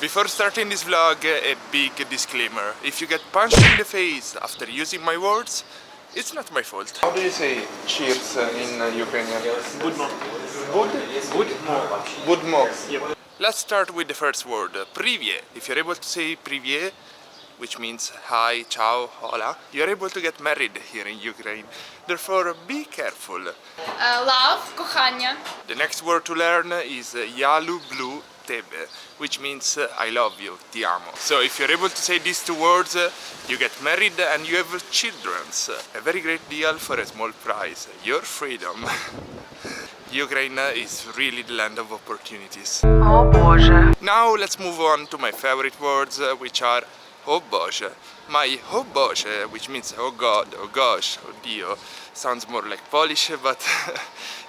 Before starting this vlog, a big disclaimer. If you get punched in the face after using my words, it's not my fault. How do you say cheers in Ukrainian? Budmo. Bud? Budmo. Budmo. Yep. Let's start with the first word, привет. If you're able to say привет, which means hi, ciao, hola, you're able to get married here in Ukraine. Therefore, be careful. Love, кохання. The next word to learn is я люблю тебе, which means I love you, ti amo. So if you're able to say these two words, you get married and you have children. A very great deal for a small price, your freedom. Ukraine is really the land of opportunities. Oh Боже. Now let's move on to my favorite words, which are oh Боже. My oh Боже, which means oh God, oh gosh, oh Dio, sounds more like Polish, but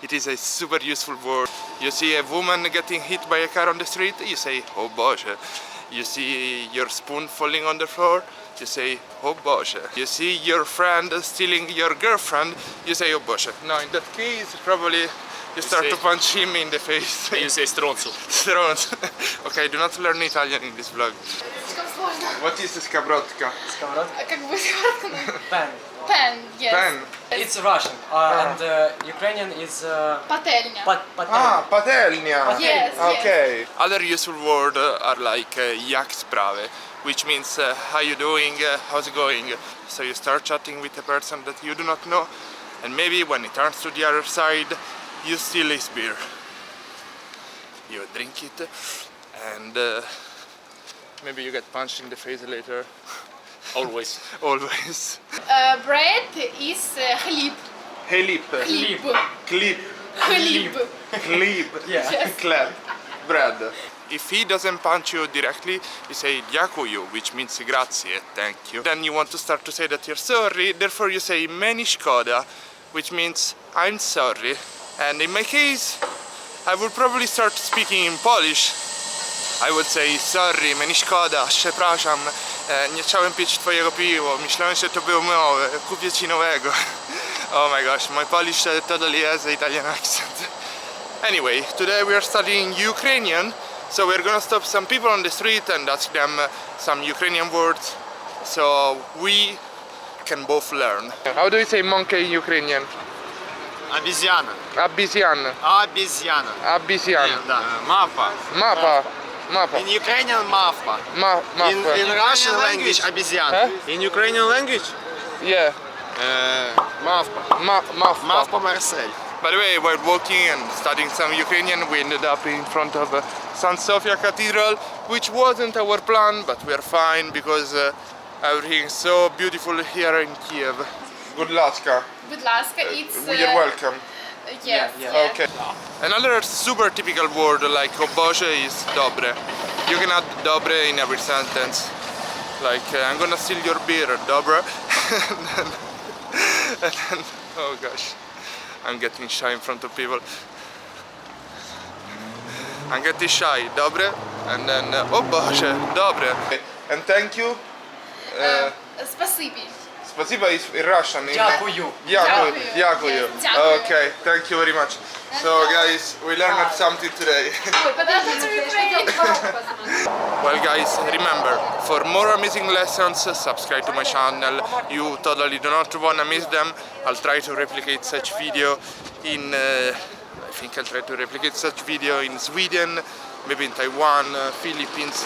it is a super useful word. You see a woman getting hit by a car on the street, you say oh Боже. You see your spoon falling on the floor, you say oh Боже. You see your friend stealing your girlfriend, you say oh Боже. No, in that case, probably you start to punch him in the face. You say stronzo. Stronzo. Okay, do not learn Italian in this vlog. Слишком сложно. What is skabrotka? Как бы сказано. Pen. Pen, yes. Pen. It's Russian and Ukrainian is Пательня. Ah, patelnia. Yes, Okay. Other useful words are like jak sprawy, which means how you doing, how's it going. So you start chatting with a person that you do not know, and maybe when it turns to the other side, you steal his beer. You drink it, and maybe you get punched in the face later. Always. Always. Bread is хліб. Helip. Хліб. Clip. Хліб. Clip. Yes. Clap. Bread. If he doesn't punch you directly, you say Byakuya, which means grazie, thank you. Then you want to start to say that you're sorry, therefore you say meni szkoda, which means I'm sorry. And in my case, I would probably start speaking in Polish. I would say sorry, meni szkoda, przepraszam, nie chciałem pić twojego piwa, myślałem, że to było małe, kupię ci nowego. Oh my gosh, my Polish totally has an Italian accent. Anyway, today we are studying Ukrainian, so we're gonna stop some people on the street and ask them some Ukrainian words, so we can both learn. How do you say monkey in Ukrainian? Обезьяна. Обезьяна. Обезьяна. Обезьяна. Да. Мапа. Mapa. Mapa. In Ukrainian, mappa. Mapa. In Russian language, обезьяна. In Ukrainian language, Yeah. mappa. Mapa. Mappa Marseille. By the way, while walking and studying some Ukrainian, we ended up in front of Sophia Cathedral, which wasn't our plan, but we are fine because everything is so beautiful here in Kyiv. Good luck. Будь ласка, it's... You're welcome. Yes, Yeah. yes. Okay. Another super typical word like oboje is dobre. You can add dobre in every sentence. Like, I'm gonna steal your beer, dobre. and then, oh gosh, I'm getting shy in front of people. I'm getting shy, dobre, and then oboje, dobre. And thank you. Спасибі. Spasiba is in Russian. Дякую. Дякую. Дякую. Дякую. Yes, дякую. Okay, thank you very much. So guys, we learned something today. Well guys, remember, for more amazing lessons, subscribe to my channel. You totally do not want to miss them. I'll try to replicate such video in, I think I'll try to replicate such video in Sweden, maybe in Taiwan, Philippines,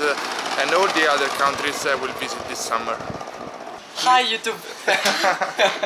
and all the other countries I will visit this summer. Hi YouTube.